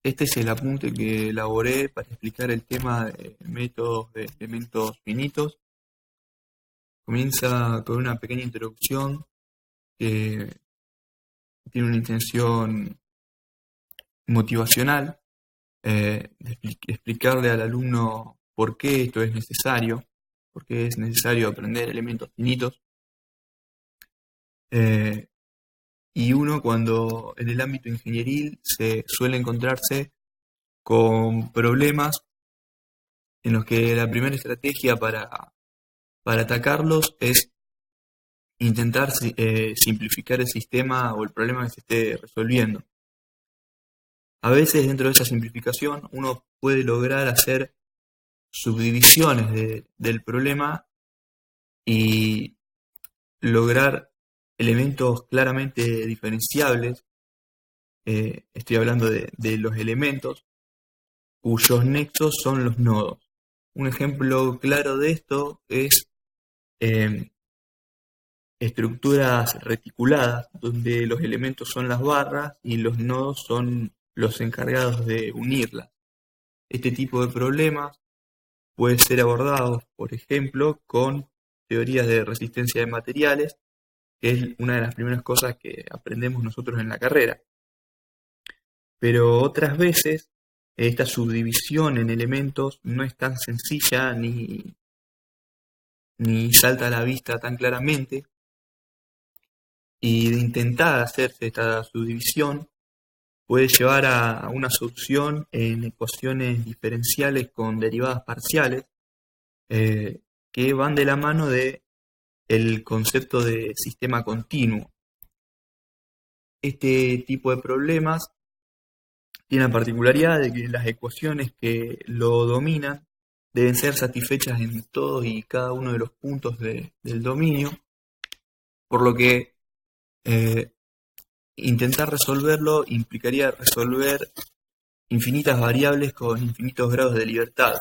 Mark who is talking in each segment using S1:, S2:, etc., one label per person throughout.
S1: Este es el apunte que elaboré para explicar el tema de métodos de elementos finitos. Comienza con una pequeña introducción que tiene una intención motivacional, de explicarle al alumno por qué esto es necesario, por qué es necesario aprender elementos finitos. Y uno, cuando en el ámbito ingenieril se suele encontrarse con problemas en los que la primera estrategia para atacarlos es intentar simplificar el sistema o el problema que se esté resolviendo. A veces dentro de esa simplificación uno puede lograr hacer subdivisiones del problema y lograr elementos claramente diferenciables. Estoy hablando de los elementos cuyos nexos son los nodos. Un ejemplo claro de esto es estructuras reticuladas, donde los elementos son las barras y los nodos son los encargados de unirlas. Este tipo de problemas puede ser abordado, por ejemplo, con teorías de resistencia de materiales, que es una de las primeras cosas que aprendemos nosotros en la carrera. Pero otras veces esta subdivisión en elementos no es tan sencilla ni salta a la vista tan claramente, y de intentar hacerse esta subdivisión puede llevar a una solución en ecuaciones diferenciales con derivadas parciales, que van de la mano de el concepto de sistema continuo. Este tipo de problemas tiene la particularidad de que las ecuaciones que lo dominan deben ser satisfechas en todos y cada uno de los puntos del dominio, por lo que intentar resolverlo implicaría resolver infinitas variables con infinitos grados de libertad,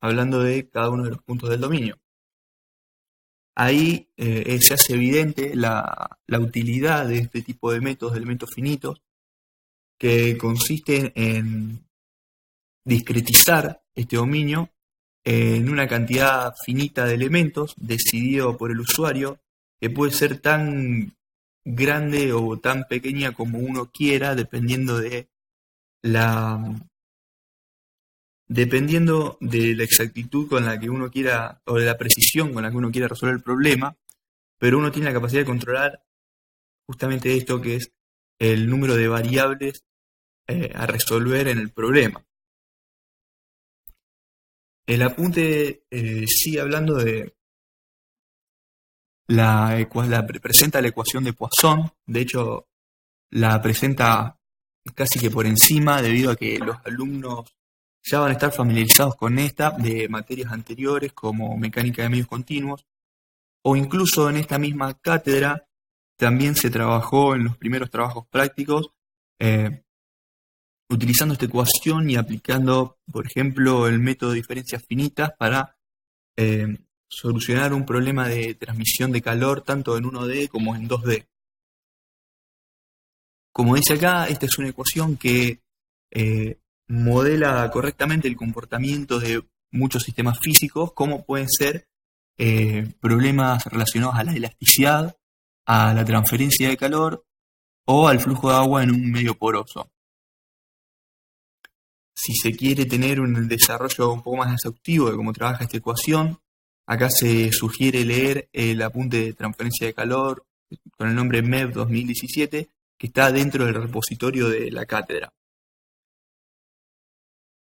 S1: hablando de cada uno de los puntos del dominio. Ahí se hace evidente la utilidad de este tipo de métodos de elementos finitos, que consisten en discretizar este dominio en una cantidad finita de elementos decidido por el usuario, que puede ser tan grande o tan pequeña como uno quiera, dependiendo de la exactitud con la que uno quiera, o de la precisión con la que uno quiera resolver el problema, pero uno tiene la capacidad de controlar justamente esto, que es el número de variables a resolver en el problema. El apunte sigue hablando de presenta la ecuación de Poisson. De hecho, la presenta casi que por encima, debido a que los alumnos ya van a estar familiarizados con esta de materias anteriores como mecánica de medios continuos, o incluso en esta misma cátedra también se trabajó en los primeros trabajos prácticos utilizando esta ecuación y aplicando, por ejemplo, el método de diferencias finitas para solucionar un problema de transmisión de calor tanto en 1D como en 2D. Como dice acá, esta es una ecuación que modela correctamente el comportamiento de muchos sistemas físicos, como pueden ser problemas relacionados a la elasticidad, a la transferencia de calor o al flujo de agua en un medio poroso. Si se quiere tener un desarrollo un poco más exhaustivo de cómo trabaja esta ecuación, acá se sugiere leer el apunte de transferencia de calor con el nombre MEV 2017, que está dentro del repositorio de la cátedra.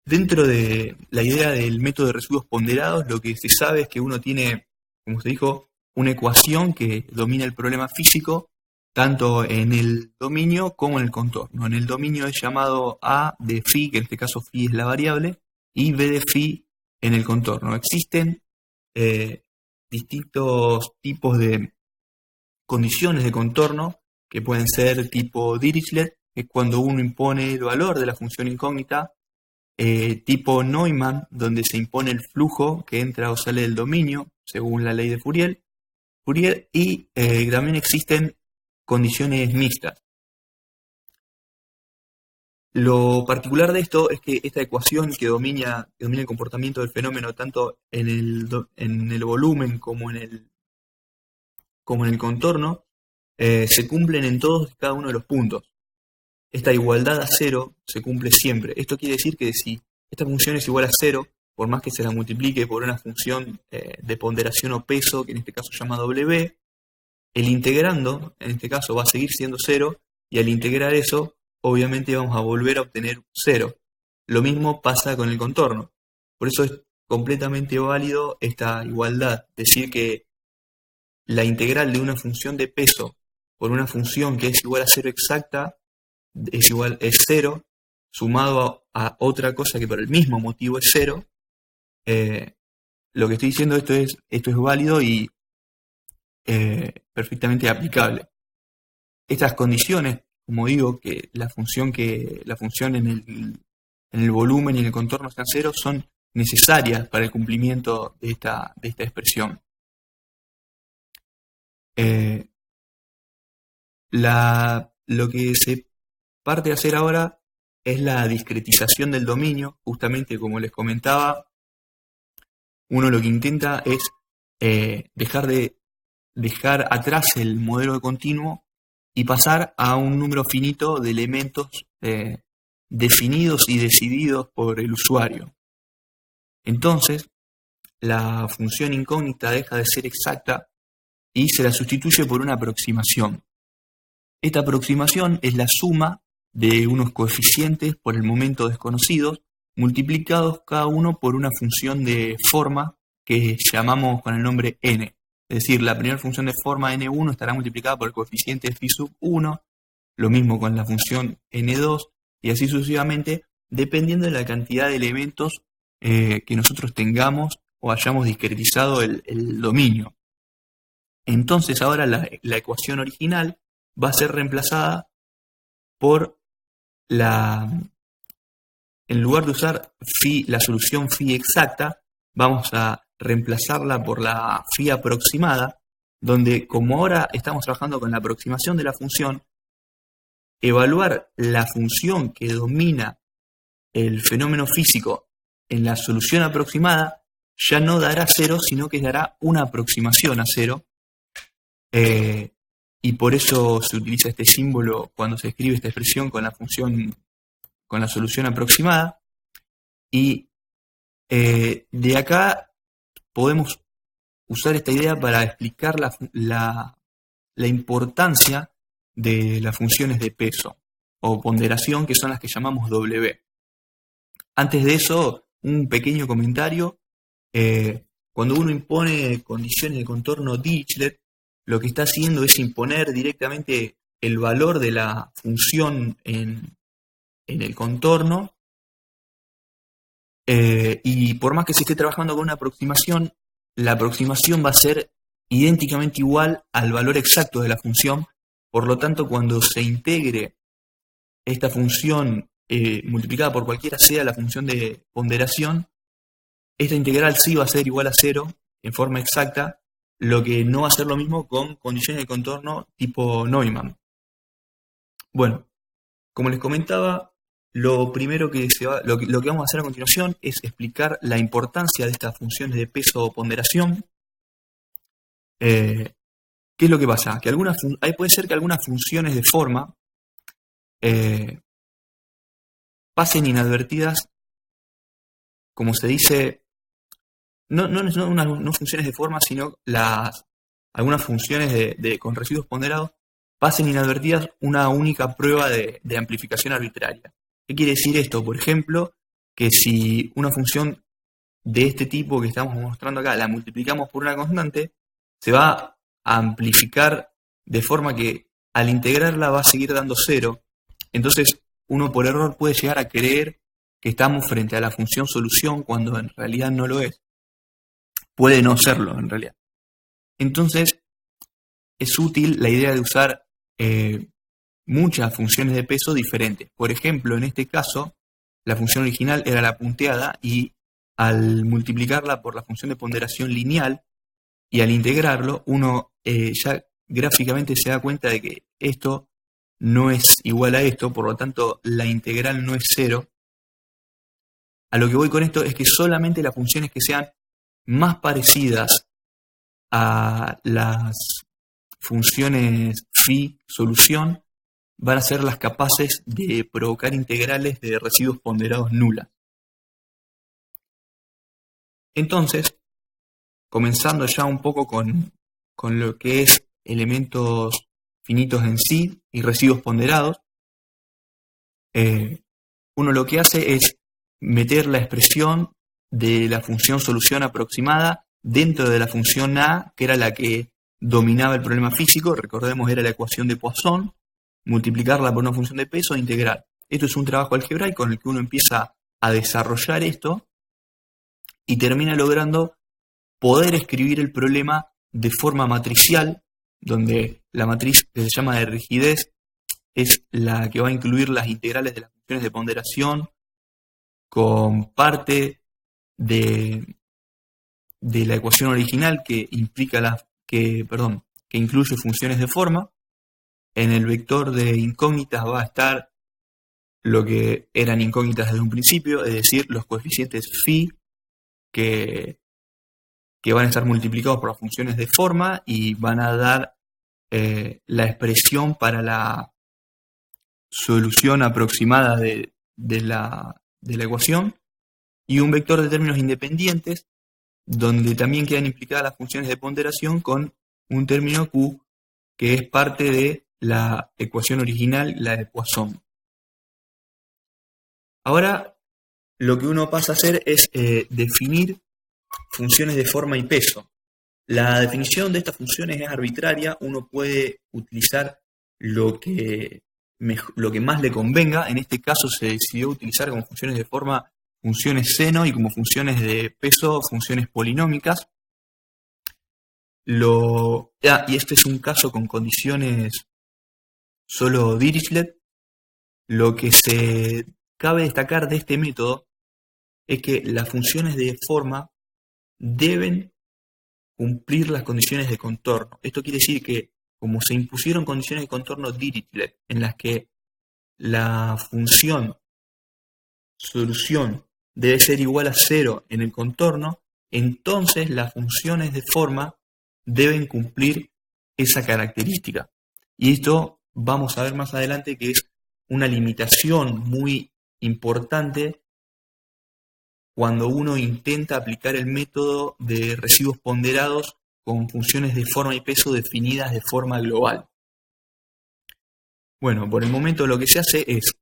S1: Dentro de la idea del método de residuos ponderados, lo que se sabe es que uno tiene, como se dijo, una ecuación que domina el problema físico, tanto en el dominio como en el contorno. En el dominio es llamado A de phi, que en este caso phi es la variable, y B de phi en el contorno. Existen distintos tipos de condiciones de contorno, que pueden ser tipo Dirichlet, que es cuando uno impone el valor de la función incógnita, tipo Neumann, donde se impone el flujo que entra o sale del dominio, según la ley de Fourier, y también existen condiciones mixtas. Lo particular de esto es que esta ecuación que domina el comportamiento del fenómeno tanto en el volumen como en el contorno, se cumplen en todos y cada uno de los puntos. Esta igualdad a cero se cumple siempre. Esto quiere decir que si esta función es igual a cero, por más que se la multiplique por una función de ponderación o peso, que en este caso se llama W, el integrando, en este caso, va a seguir siendo cero, y al integrar eso, obviamente vamos a volver a obtener cero. Lo mismo pasa con el contorno. Por eso es completamente válido esta igualdad. Decir que la integral de una función de peso por una función que es igual a cero exacta es cero, sumado a otra cosa que por el mismo motivo es cero. Lo que estoy diciendo, esto es válido y perfectamente aplicable. Estas condiciones, como digo, que la función en el volumen y en el contorno sean cero, son necesarias para el cumplimiento de esta expresión. Lo que se parte de hacer ahora es la discretización del dominio. Justamente como les comentaba, uno lo que intenta es dejar atrás el modelo de continuo y pasar a un número finito de elementos definidos y decididos por el usuario. Entonces, la función incógnita deja de ser exacta y se la sustituye por una aproximación. Esta aproximación es la suma de unos coeficientes por el momento desconocidos, multiplicados cada uno por una función de forma que llamamos con el nombre n. Es decir, la primera función de forma n1 estará multiplicada por el coeficiente phi sub 1, lo mismo con la función n2, y así sucesivamente, dependiendo de la cantidad de elementos que nosotros tengamos o hayamos discretizado el dominio. Entonces ahora la ecuación original va a ser reemplazada por en lugar de usar la solución phi exacta, vamos a reemplazarla por la phi aproximada, donde como ahora estamos trabajando con la aproximación de la función, evaluar la función que domina el fenómeno físico en la solución aproximada ya no dará cero, sino que dará una aproximación a cero. Y por eso se utiliza este símbolo cuando se escribe esta expresión con la solución aproximada. Y de acá podemos usar esta idea para explicar la importancia de las funciones de peso o ponderación, que son las que llamamos W. Antes de eso, un pequeño comentario. Cuando uno impone condiciones de contorno Dirichlet, lo que está haciendo es imponer directamente el valor de la función en el contorno, y por más que se esté trabajando con una aproximación, la aproximación va a ser idénticamente igual al valor exacto de la función. Por lo tanto, cuando se integre esta función multiplicada por cualquiera sea la función de ponderación, esta integral sí va a ser igual a cero en forma exacta, lo que no va a ser lo mismo con condiciones de contorno tipo Neumann. Bueno, como les comentaba, lo primero lo que vamos a hacer a continuación es explicar la importancia de estas funciones de peso o ponderación. ¿Qué es lo que pasa? Que puede ser que algunas funciones de forma pasen inadvertidas, como se dice, no funciones de forma, sino algunas funciones con residuos ponderados pasen inadvertidas una única prueba de amplificación arbitraria. ¿Qué quiere decir esto? Por ejemplo, que si una función de este tipo que estamos mostrando acá la multiplicamos por una constante, se va a amplificar de forma que al integrarla va a seguir dando cero. Entonces uno por error puede llegar a creer que estamos frente a la función solución cuando en realidad no lo es. Puede no serlo en realidad. Entonces es útil la idea de usar muchas funciones de peso diferentes. Por ejemplo, en este caso, la función original era la punteada, y al multiplicarla por la función de ponderación lineal y al integrarlo, uno ya gráficamente se da cuenta de que esto no es igual a esto, por lo tanto la integral no es 0. A lo que voy con esto es que solamente las funciones que sean más parecidas a las funciones phi solución van a ser las capaces de provocar integrales de residuos ponderados nulas. Entonces, comenzando ya un poco con lo que es elementos finitos en sí y residuos ponderados, uno lo que hace es meter la expresión de la función solución aproximada dentro de la función A, que era la que dominaba el problema físico. Recordemos, era la ecuación de Poisson, multiplicarla por una función de peso e integrar. Esto es un trabajo algebraico en el que uno empieza a desarrollar esto y termina logrando poder escribir el problema de forma matricial, donde la matriz que se llama de rigidez es la que va a incluir las integrales de las funciones de ponderación con parte de la ecuación original que implica que incluye funciones de forma. En el vector de incógnitas va a estar lo que eran incógnitas desde un principio, es decir, los coeficientes phi que van a estar multiplicados por las funciones de forma y van a dar la expresión para la solución aproximada de la ecuación, y un vector de términos independientes donde también quedan implicadas las funciones de ponderación con un término q que es parte de la ecuación original, la de Poisson. Ahora lo que uno pasa a hacer es definir funciones de forma y peso. La definición de estas funciones es arbitraria, uno puede utilizar lo que más le convenga. En este caso se decidió utilizar como funciones de forma funciones seno y como funciones de peso funciones polinómicas. Y este es un caso con condiciones solo Dirichlet. Lo que se cabe destacar de este método es que las funciones de forma deben cumplir las condiciones de contorno. Esto quiere decir que, como se impusieron condiciones de contorno Dirichlet en las que la función solución debe ser igual a 0 en el contorno, entonces las funciones de forma deben cumplir esa característica. Y esto vamos a ver más adelante que es una limitación muy importante cuando uno intenta aplicar el método de residuos ponderados con funciones de forma y peso definidas de forma global. Bueno, por el momento lo que se hace es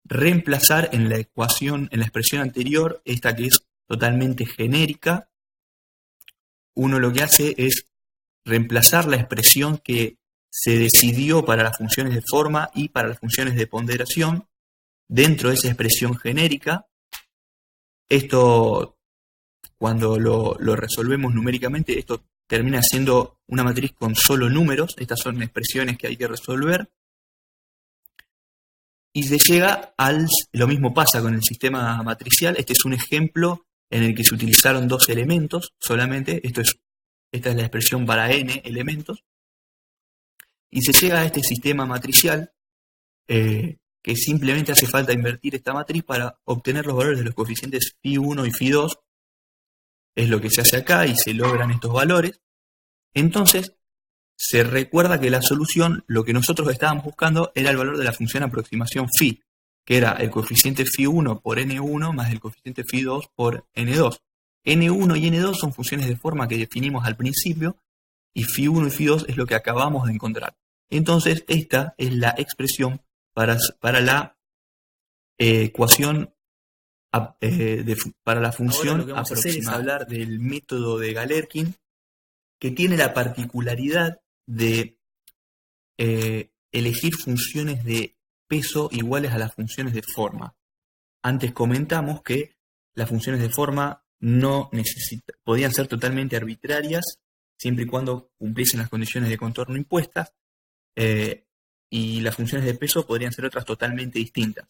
S1: reemplazar en la ecuación, en la expresión anterior, esta que es totalmente genérica. Uno lo que hace es reemplazar la expresión que se decidió para las funciones de forma y para las funciones de ponderación dentro de esa expresión genérica. Esto, cuando lo resolvemos numéricamente, esto termina siendo una matriz con solo números. Estas son expresiones que hay que resolver. Y se llega lo mismo pasa con el sistema matricial. Este es un ejemplo en el que se utilizaron 2 elementos solamente. Esta es la expresión para n elementos. Y se llega a este sistema matricial que simplemente hace falta invertir esta matriz para obtener los valores de los coeficientes phi1 y phi2. Es lo que se hace acá y se logran estos valores. Entonces, se recuerda que la solución, lo que nosotros estábamos buscando, era el valor de la función aproximación phi, que era el coeficiente phi1 por n1 más el coeficiente phi2 por n2. n1 y n2 son funciones de forma que definimos al principio, y phi1 y phi2 es lo que acabamos de encontrar. Entonces, esta es la expresión para la ecuación, para la función aproximada. Ahora lo que vamos a hacer es hablar del método de Galerkin, que tiene la particularidad de elegir funciones de peso iguales a las funciones de forma. Antes comentamos que las funciones de forma podían ser totalmente arbitrarias siempre y cuando cumpliesen las condiciones de contorno impuestas, y las funciones de peso podrían ser otras totalmente distintas.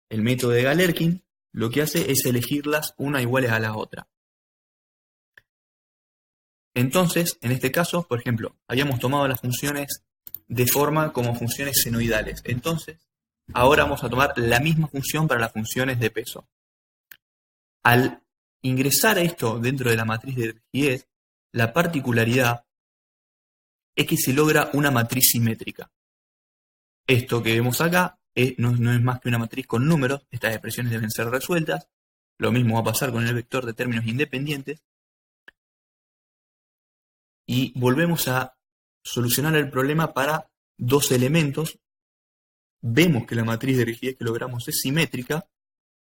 S1: El método de Galerkin lo que hace es elegirlas una iguales a la otra. Entonces, en este caso, por ejemplo, habíamos tomado las funciones de forma como funciones senoidales. Entonces, ahora vamos a tomar la misma función para las funciones de peso. Al ingresar esto dentro de la matriz de rigidez, la particularidad es que se logra una matriz simétrica. Esto que vemos acá no es más que una matriz con números. Estas expresiones deben ser resueltas. Lo mismo va a pasar con el vector de términos independientes. Y volvemos a solucionar el problema para dos elementos. Vemos que la matriz de rigidez que logramos es simétrica.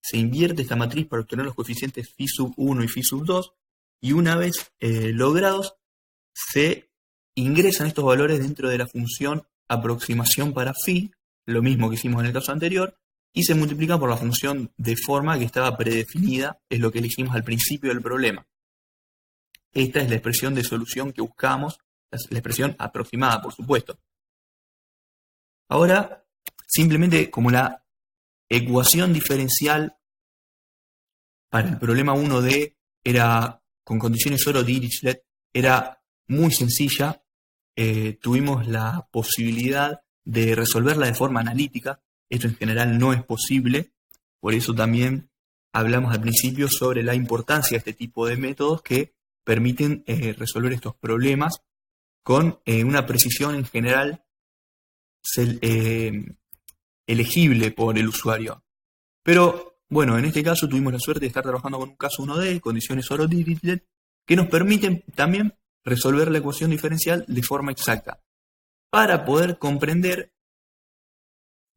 S1: Se invierte esta matriz para obtener los coeficientes phi sub 1 y phi sub 2. Y una vez logrados, se ingresan estos valores dentro de la función aproximación para phi, lo mismo que hicimos en el caso anterior, y se multiplica por la función de forma que estaba predefinida, es lo que elegimos al principio del problema. Esta es la expresión de solución que buscamos, la expresión aproximada, por supuesto. Ahora, simplemente como la ecuación diferencial para el problema 1D era con condiciones oro Dirichlet, era muy sencilla, tuvimos la posibilidad de resolverla de forma analítica. Esto en general no es posible, por eso también hablamos al principio sobre la importancia de este tipo de métodos que permiten resolver estos problemas con una precisión en general elegible por el usuario. Pero bueno, en este caso tuvimos la suerte de estar trabajando con un caso 1D, condiciones oro-Dirichlet, que nos permiten también resolver la ecuación diferencial de forma exacta. Para poder comprender,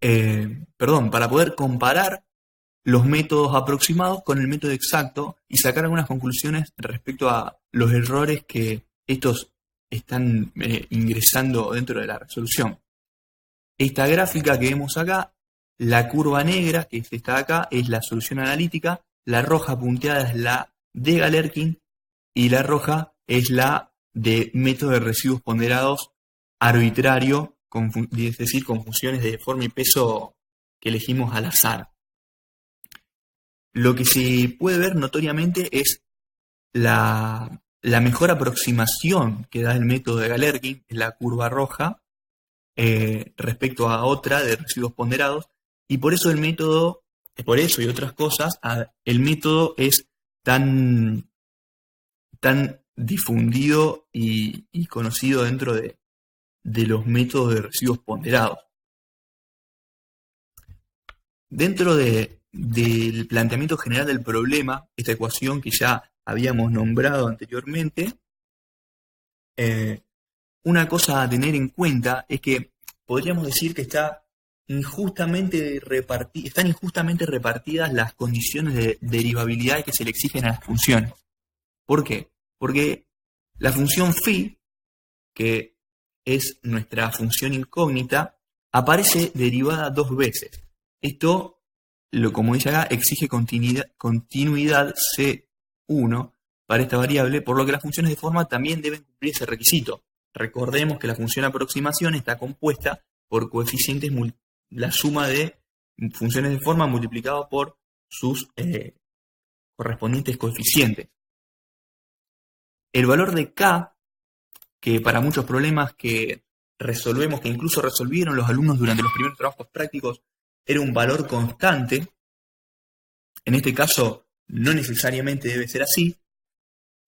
S1: para poder comparar los métodos aproximados con el método exacto y sacar algunas conclusiones respecto a los errores que estos están ingresando dentro de la resolución. Esta gráfica que vemos acá, la curva negra, que es esta de acá, es la solución analítica, la roja punteada es la de Galerkin y la roja es la de método de residuos ponderados arbitrario, es decir, con funciones de forma y peso que elegimos al azar. Lo que se puede ver notoriamente es la mejor aproximación que da el método de Galerkin, en la curva roja, respecto a otra de residuos ponderados, y por eso el método, por eso y otras cosas, el método es tan difundido y conocido dentro de los métodos de residuos ponderados. Dentro del planteamiento general del problema, esta ecuación que ya habíamos nombrado anteriormente, una cosa a tener en cuenta es que podríamos decir que están injustamente repartidas las condiciones de derivabilidad que se le exigen a las funciones. ¿Por qué? Porque la función phi, que es nuestra función incógnita, aparece derivada dos veces. Esto, como dice acá, exige continuidad C1 para esta variable, por lo que las funciones de forma también deben cumplir ese requisito. Recordemos que la función aproximación está compuesta por coeficientes, la suma de funciones de forma multiplicado por sus correspondientes coeficientes. El valor de K, que para muchos problemas que resolvemos, que incluso resolvieron los alumnos durante los primeros trabajos prácticos, era un valor constante. En este caso no necesariamente debe ser así,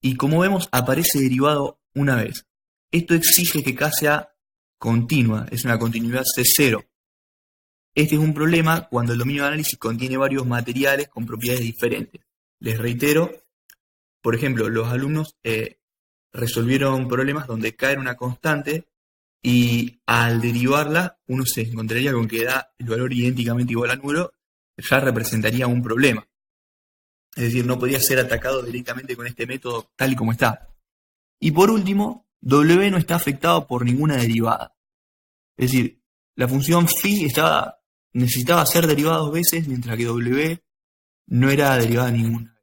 S1: y como vemos aparece derivado una vez. Esto exige que K sea continua, es una continuidad C0. Este es un problema cuando el dominio de análisis contiene varios materiales con propiedades diferentes. Les reitero, por ejemplo, los alumnos resolvieron problemas donde K era una constante y al derivarla uno se encontraría con que da el valor idénticamente igual al nulo, ya representaría un problema. Es decir, no podía ser atacado directamente con este método tal y como está. Y por último, W no está afectado por ninguna derivada. Es decir, la función phi necesitaba ser derivada dos veces, mientras que W no era derivada ninguna.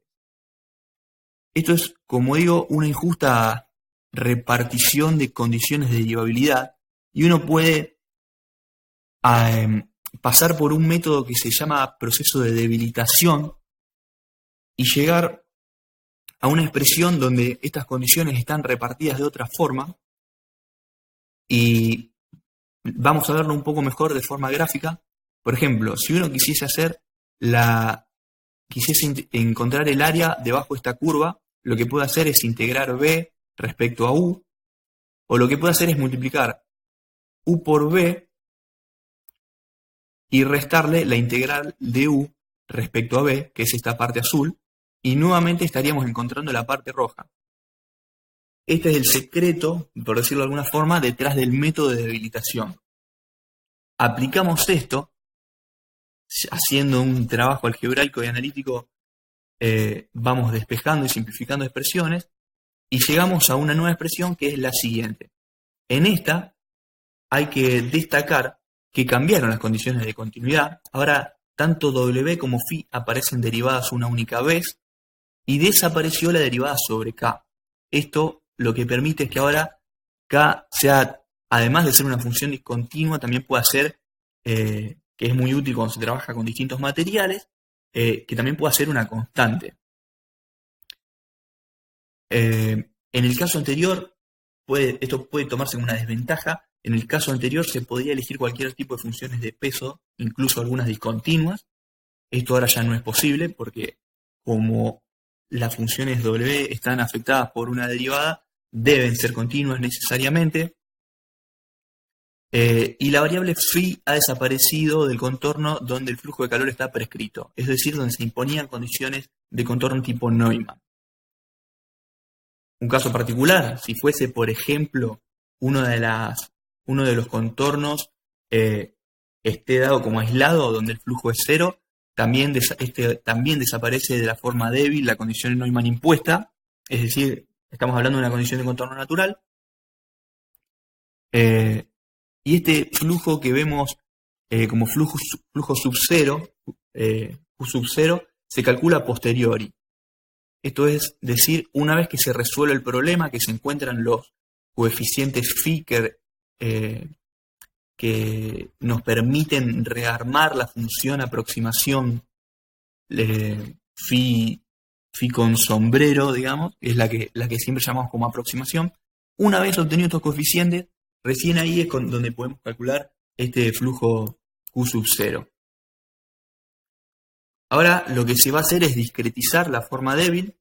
S1: Esto es, como digo, una injusta repartición de condiciones de derivabilidad, y uno puede pasar por un método que se llama proceso de debilitación y llegar a una expresión donde estas condiciones están repartidas de otra forma, y Vamos a verlo un poco mejor de forma gráfica. Por ejemplo, si uno quisiese encontrar el área debajo de esta curva, lo que puede hacer es integrar B respecto a U, o lo que puede hacer es multiplicar U por B y restarle la integral de U respecto a B, que es esta parte azul, y nuevamente estaríamos encontrando la parte roja. Este es el secreto, por decirlo de alguna forma, detrás del método de debilitación. Aplicamos esto, haciendo un trabajo algebraico y analítico, vamos despejando y simplificando expresiones, y llegamos a una nueva expresión que es la siguiente. En esta hay que destacar que cambiaron las condiciones de continuidad. Ahora, tanto W como Phi aparecen derivadas una única vez, y desapareció la derivada sobre K. Esto lo que permite es que ahora K sea, además de ser una función discontinua, también pueda ser, que es muy útil cuando se trabaja con distintos materiales, que también pueda ser una constante. En el caso anterior, esto puede tomarse como una desventaja. En el caso anterior se podía elegir cualquier tipo de funciones de peso, incluso algunas discontinuas. Esto ahora ya no es posible porque como las funciones W están afectadas por una derivada, deben ser continuas necesariamente. Y la variable phi ha desaparecido del contorno donde el flujo de calor está prescrito, es decir, donde se imponían condiciones de contorno tipo Neumann. Un caso particular, si fuese, por ejemplo, uno de los contornos esté dado como aislado, donde el flujo es cero, también desaparece de la forma débil la condición de Neumann impuesta, es decir, estamos hablando de una condición de contorno natural. Y este flujo que vemos como flujo sub cero, Q sub cero, se calcula a posteriori. Esto es decir, una vez que se resuelve el problema, que se encuentran los coeficientes phi que nos permiten rearmar la función aproximación phi con sombrero, digamos, es la que siempre llamamos como aproximación. Una vez obtenidos estos coeficientes, recién ahí es donde podemos calcular este flujo Q sub cero. Ahora lo que se va a hacer es discretizar la forma débil,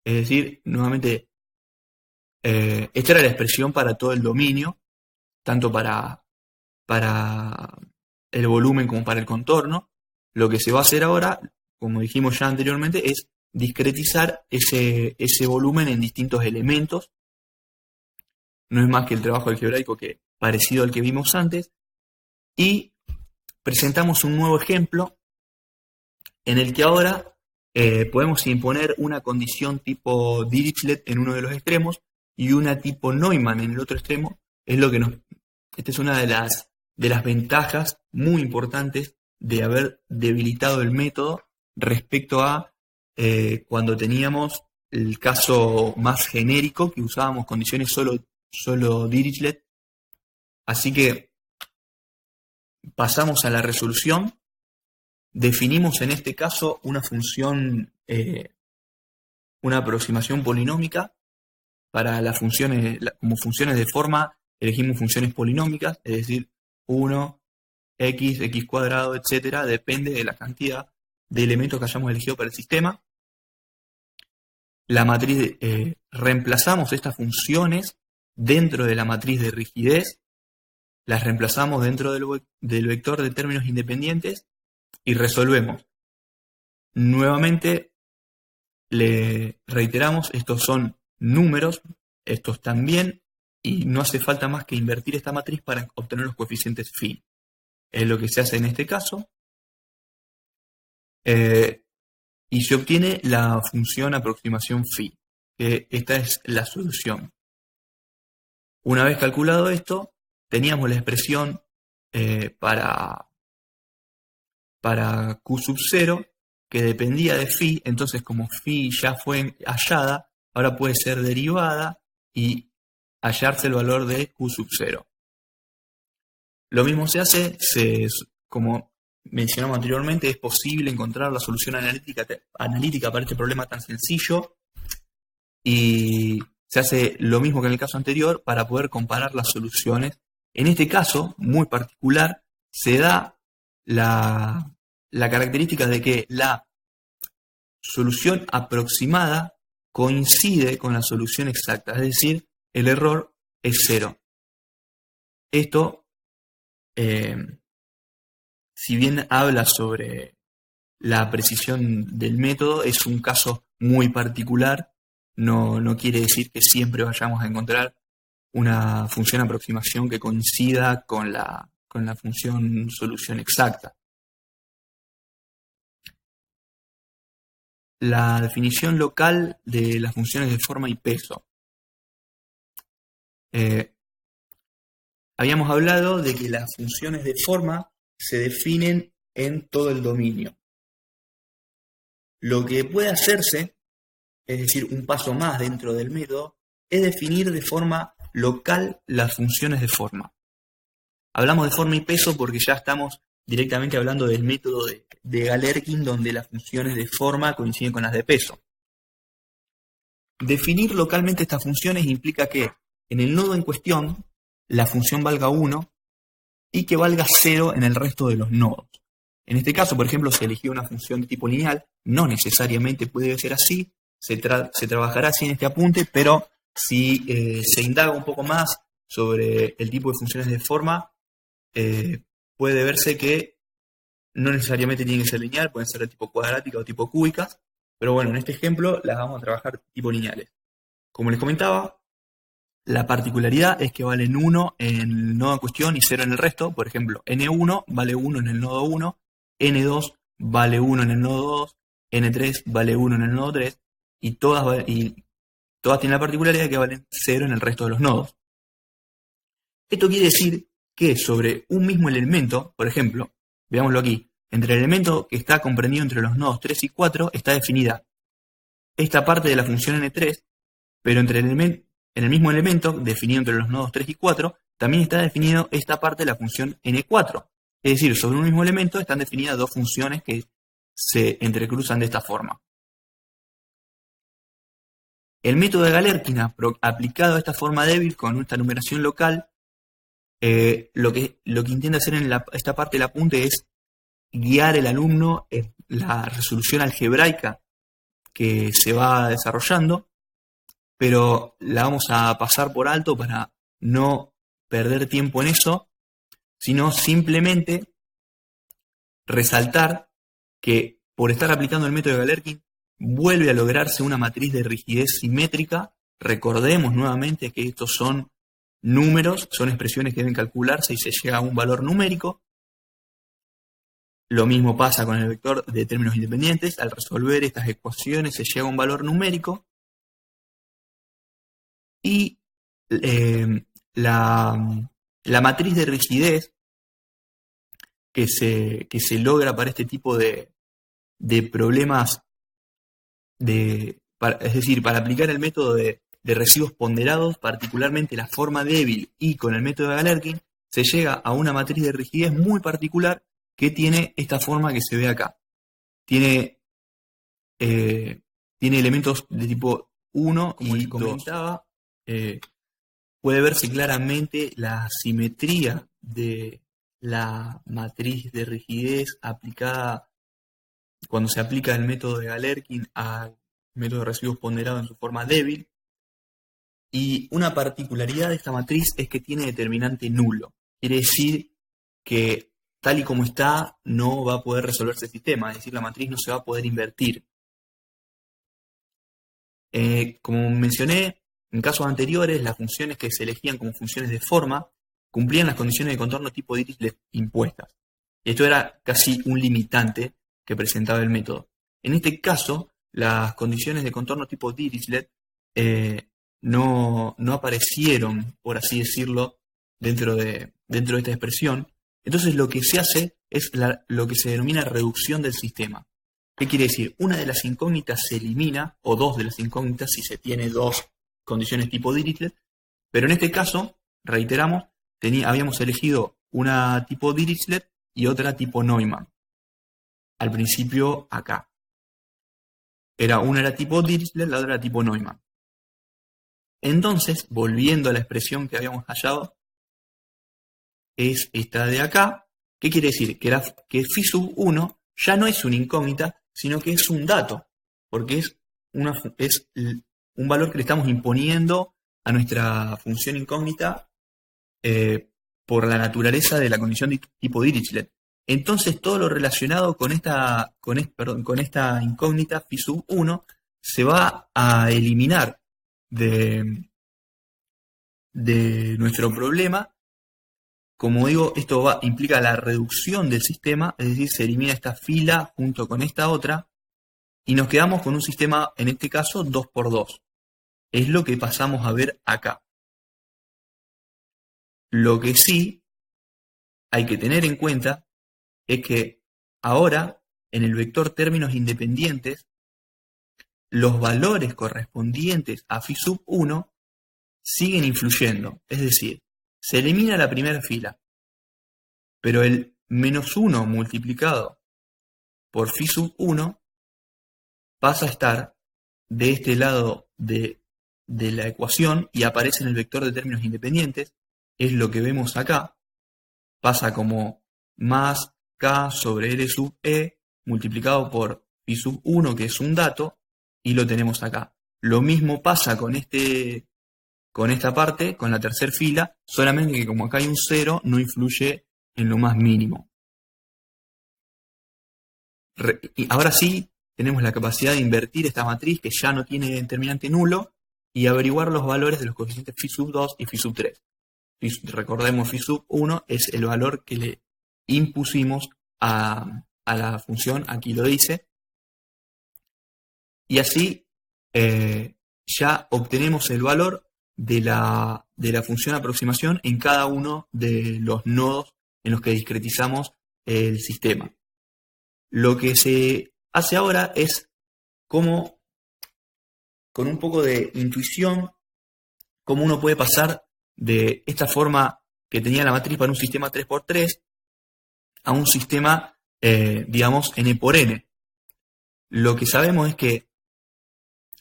S1: es decir, nuevamente, esta era la expresión para todo el dominio, tanto para el volumen como para el contorno. Lo que se va a hacer ahora, como dijimos ya anteriormente, es discretizar ese volumen en distintos elementos. No es más que el trabajo algebraico parecido al que vimos antes. Y presentamos un nuevo ejemplo en el que ahora podemos imponer una condición tipo Dirichlet en uno de los extremos y una tipo Neumann en el otro extremo. Esta es una de las ventajas muy importantes de haber debilitado el método respecto a cuando teníamos el caso más genérico, que usábamos condiciones solo Dirichlet. Así que pasamos a la resolución. Definimos en este caso una función, una aproximación polinómica. Para las funciones, como funciones de forma, elegimos funciones polinómicas, es decir, 1, x, x cuadrado, etcétera, depende de la cantidad de elementos que hayamos elegido para el sistema. La matriz, reemplazamos estas funciones dentro de la matriz de rigidez, las reemplazamos dentro del vector de términos independientes y resolvemos. Nuevamente, le reiteramos, estos son números, estos también, y no hace falta más que invertir esta matriz para obtener los coeficientes phi. Es lo que se hace en este caso. Y se obtiene la función aproximación phi, que esta es la solución. Una vez calculado esto, teníamos la expresión para Q sub 0, que dependía de phi. Entonces, como phi ya fue hallada, ahora puede ser derivada y hallarse el valor de Q sub 0. Lo mismo se hace, como mencionamos anteriormente, es posible encontrar la solución analítica para este problema tan sencillo, y se hace lo mismo que en el caso anterior para poder comparar las soluciones En este caso, muy particular, se da la característica de que la solución aproximada coincide con la solución exacta, es decir, el error es 0. Esto, si bien habla sobre la precisión del método, es un caso muy particular, no quiere decir que siempre vayamos a encontrar una función aproximación que coincida con la función solución exacta. La definición local de las funciones de forma y peso. Habíamos hablado de que las funciones de forma se definen en todo el dominio. Lo que puede hacerse, es decir, un paso más dentro del método, es definir de forma local las funciones de forma. Hablamos de forma y peso porque ya estamos directamente hablando del método de Galerkin, donde las funciones de forma coinciden con las de peso. Definir localmente estas funciones implica que en el nodo en cuestión la función valga 1 y que valga 0 en el resto de los nodos. En este caso, por ejemplo, si elegí una función de tipo lineal, no necesariamente puede ser así, se trabajará así en este apunte, pero si se indaga un poco más sobre el tipo de funciones de forma, puede verse que no necesariamente tienen que ser lineal, pueden ser de tipo cuadrática o tipo cúbicas, pero bueno, en este ejemplo las vamos a trabajar tipo lineales. Como les comentaba, la particularidad es que valen 1 en el nodo en cuestión y 0 en el resto. Por ejemplo, n1 vale 1 en el nodo 1, n2 vale 1 en el nodo 2, n3 vale 1 en el nodo 3, y todas tienen la particularidad de que valen 0 en el resto de los nodos. Esto quiere decir que sobre un mismo elemento, por ejemplo, veámoslo aquí, entre el elemento que está comprendido entre los nodos 3 y 4 está definida esta parte de la función n3, pero en el mismo elemento definido entre los nodos 3 y 4 también está definido esta parte de la función n4. Es decir, sobre un mismo elemento están definidas dos funciones que se entrecruzan de esta forma. El método de Galerkin aplicado a esta forma débil con esta numeración local, lo que intenta hacer en esta parte del apunte es guiar al alumno en la resolución algebraica que se va desarrollando, pero la vamos a pasar por alto para no perder tiempo en eso, sino simplemente resaltar que por estar aplicando el método de Galerkin vuelve a lograrse una matriz de rigidez simétrica. Recordemos nuevamente que estos son números, son expresiones que deben calcularse y se llega a un valor numérico. Lo mismo pasa con el vector de términos independientes. Al resolver estas ecuaciones se llega a un valor numérico. Y la matriz de rigidez que se logra para este tipo de problemas, es decir, para aplicar el método de residuos ponderados, particularmente la forma débil y con el método de Galerkin, se llega a una matriz de rigidez muy particular que tiene esta forma que se ve acá. Tiene elementos de tipo 1 y 2. Puede verse claramente la simetría de la matriz de rigidez aplicada cuando se aplica el método de Galerkin al método de residuos ponderados en su forma débil. Y una particularidad de esta matriz es que tiene determinante nulo. Quiere decir que tal y como está no va a poder resolverse el sistema, es decir, la matriz no se va a poder invertir. Como mencioné, en casos anteriores, las funciones que se elegían como funciones de forma cumplían las condiciones de contorno tipo Dirichlet impuestas. Y esto era casi un limitante que presentaba el método. En este caso, las condiciones de contorno tipo Dirichlet no aparecieron, por así decirlo, dentro de esta expresión. Entonces lo que se hace es lo que se denomina reducción del sistema. ¿Qué quiere decir? Una de las incógnitas se elimina, o dos de las incógnitas si se tiene dos condiciones tipo Dirichlet, pero en este caso, reiteramos, habíamos elegido una tipo Dirichlet y otra tipo Neumann. Al principio acá. Una era tipo Dirichlet, la otra era tipo Neumann. Entonces, volviendo a la expresión que habíamos hallado, es esta de acá. ¿Qué quiere decir? Que phi sub 1 ya no es una incógnita, sino que es un dato, porque es un valor que le estamos imponiendo a nuestra función incógnita por la naturaleza de la condición de tipo Dirichlet. Entonces todo lo relacionado con esta incógnita phi sub 1 se va a eliminar de nuestro problema. Como digo, esto implica la reducción del sistema, es decir, se elimina esta fila junto con esta otra y nos quedamos con un sistema, en este caso, 2×2. Es lo que pasamos a ver acá. Lo que sí hay que tener en cuenta es que ahora, en el vector términos independientes, los valores correspondientes a phi sub 1 siguen influyendo. Es decir, se elimina la primera fila, pero el -1 multiplicado por phi sub 1 pasa a estar de este lado de la ecuación y aparece en el vector de términos independientes. Es lo que vemos acá. Pasa como más k sobre L sub e multiplicado por phi sub 1, que es un dato, y lo tenemos acá. Lo mismo pasa con esta parte, con la tercera fila, solamente que como acá hay un 0, no influye en lo más mínimo. Y ahora sí, tenemos la capacidad de invertir esta matriz que ya no tiene determinante nulo y averiguar los valores de los coeficientes phi sub 2 y phi sub 3. Recordemos, phi sub 1 es el valor que le impusimos a la función, aquí lo dice. Y así ya obtenemos el valor de la función aproximación en cada uno de los nodos en los que discretizamos el sistema. Lo que se hace ahora es cómo, con un poco de intuición, cómo uno puede pasar de esta forma que tenía la matriz para un sistema 3×3 a un sistema, digamos, n por n. Lo que sabemos es que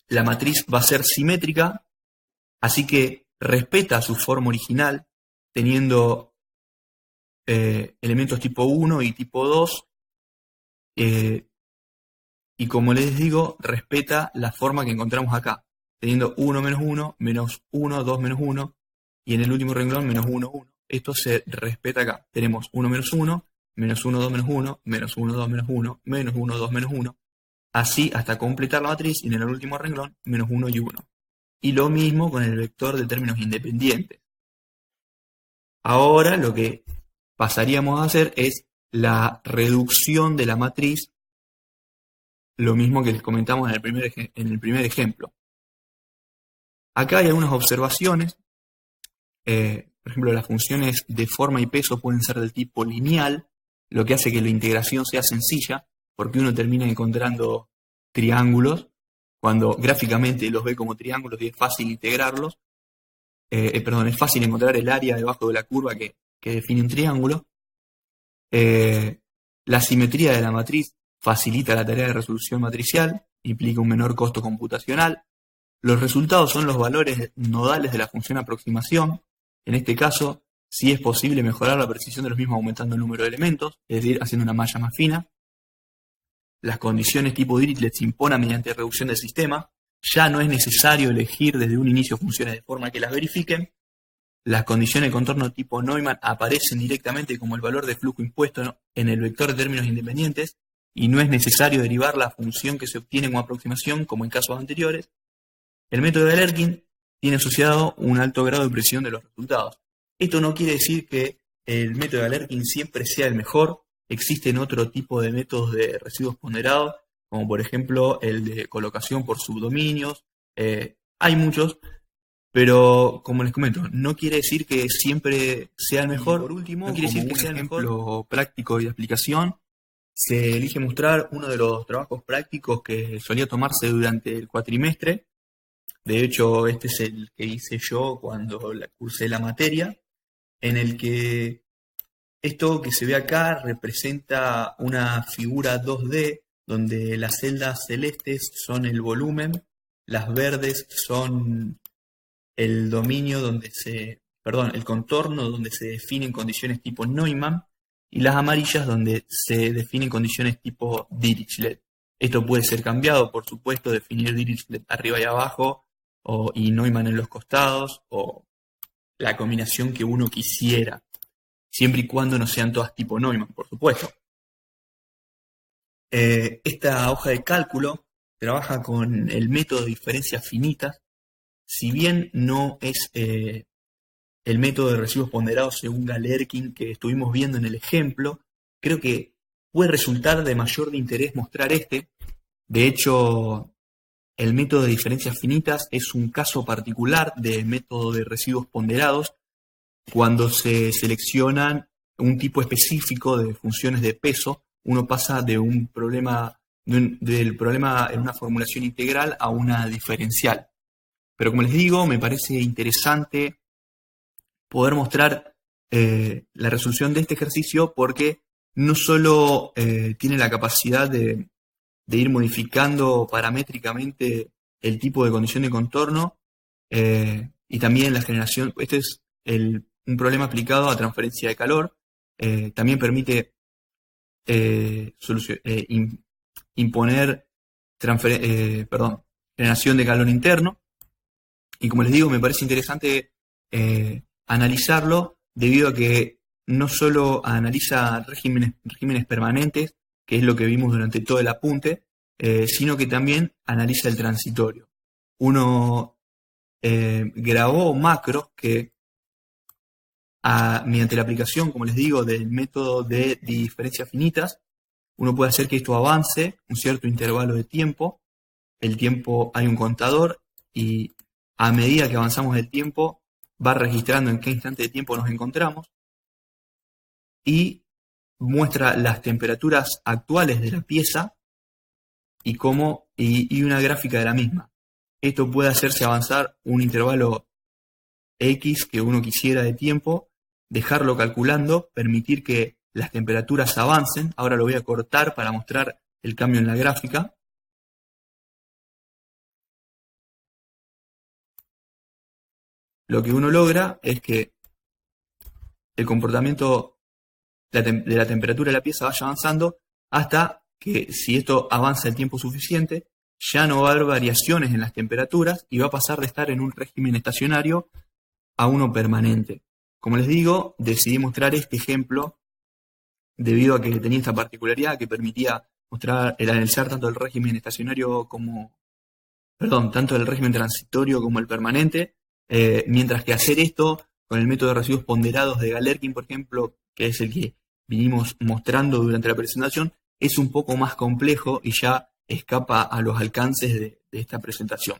S1: la matriz va a ser simétrica, así que respeta su forma original, teniendo elementos tipo 1 y tipo 2, y como les digo, respeta la forma que encontramos acá, teniendo 1 menos 1, menos 1, 2 menos 1, y en el último renglón menos 1, 1. Esto se respeta acá. Tenemos 1 menos 1, menos 1, 2 menos 1, menos 1, 2 menos 1, menos 1, 2 menos 1. Así hasta completar la matriz y en el último renglón menos 1 y 1. Y lo mismo con el vector de términos independientes. Ahora lo que pasaríamos a hacer es la reducción de la matriz, lo mismo que les comentamos en el primer ejemplo. Acá hay algunas observaciones. Por ejemplo, las funciones de forma y peso pueden ser del tipo lineal, lo que hace que la integración sea sencilla, porque uno termina encontrando triángulos, cuando gráficamente los ve como triángulos y es fácil integrarlos. Es fácil encontrar el área debajo de la curva que define un triángulo. La simetría de la matriz facilita la tarea de resolución matricial, implica un menor costo computacional. Los resultados son los valores nodales de la función aproximación. En este caso, sí es posible mejorar la precisión de los mismos aumentando el número de elementos, es decir, haciendo una malla más fina. Las condiciones tipo Dirichlet se imponen mediante reducción del sistema. Ya no es necesario elegir desde un inicio funciones de forma que las verifiquen. Las condiciones de contorno tipo Neumann aparecen directamente como el valor de flujo impuesto en el vector de términos independientes y no es necesario derivar la función que se obtiene como aproximación como en casos anteriores. El método de Galerkin tiene asociado un alto grado de precisión de los resultados. Esto no quiere decir que el método de Galerkin siempre sea el mejor. Existen otro tipo de métodos de residuos ponderados, como por ejemplo el de colocación por subdominios. Hay muchos, pero como les comento, no quiere decir que siempre sea el mejor. Y por último, no quiere decir que sea el ejemplo práctico y de aplicación, se elige mostrar uno de los trabajos prácticos que solía tomarse durante el cuatrimestre. De hecho, este es el que hice yo cuando cursé la materia, en el que esto que se ve acá representa una figura 2D, donde las celdas celestes son el volumen, las verdes son el dominio donde el contorno donde se definen condiciones tipo Neumann, y las amarillas donde se definen condiciones tipo Dirichlet. Esto puede ser cambiado, por supuesto, definir Dirichlet arriba y abajo, y Neumann en los costados, o la combinación que uno quisiera, siempre y cuando no sean todas tipo Neumann, por supuesto. Esta hoja de cálculo trabaja con el método de diferencias finitas, si bien no es el método de residuos ponderados según Galerkin que estuvimos viendo en el ejemplo. Creo que puede resultar de mayor interés mostrar este. De hecho, el método de diferencias finitas es un caso particular del método de residuos ponderados cuando se seleccionan un tipo específico de funciones de peso. Uno pasa de un problema, del problema en una formulación integral a una diferencial. Pero como les digo, me parece interesante poder mostrar la resolución de este ejercicio porque no solo tiene la capacidad de ir modificando paramétricamente el tipo de condición de contorno y también la generación. Este es un problema aplicado a transferencia de calor. También permite imponer generación de calor interno. Y como les digo, me parece interesante analizarlo debido a que no solo analiza regímenes permanentes, que es lo que vimos durante todo el apunte, sino que también analiza el transitorio. Uno grabó macros que mediante la aplicación, como les digo, del método de diferencias finitas, uno puede hacer que esto avance un cierto intervalo de tiempo. El tiempo, hay un contador y a medida que avanzamos el tiempo va registrando en qué instante de tiempo nos encontramos y muestra las temperaturas actuales de la pieza y una gráfica de la misma. Esto puede hacerse avanzar un intervalo X que uno quisiera de tiempo, dejarlo calculando, permitir que las temperaturas avancen. Ahora lo voy a cortar para mostrar el cambio en la gráfica. Lo que uno logra es que el comportamiento de la temperatura de la pieza vaya avanzando hasta que, si esto avanza el tiempo suficiente, ya no va a haber variaciones en las temperaturas y va a pasar de estar en un régimen estacionario a uno permanente. Como les digo, decidí mostrar este ejemplo debido a que tenía esta particularidad que permitía mostrar analizar tanto el régimen estacionario tanto el régimen transitorio como el permanente, mientras que hacer esto con el método de residuos ponderados de Galerkin, por ejemplo, que es el que vinimos mostrando durante la presentación, es un poco más complejo y ya escapa a los alcances de esta presentación.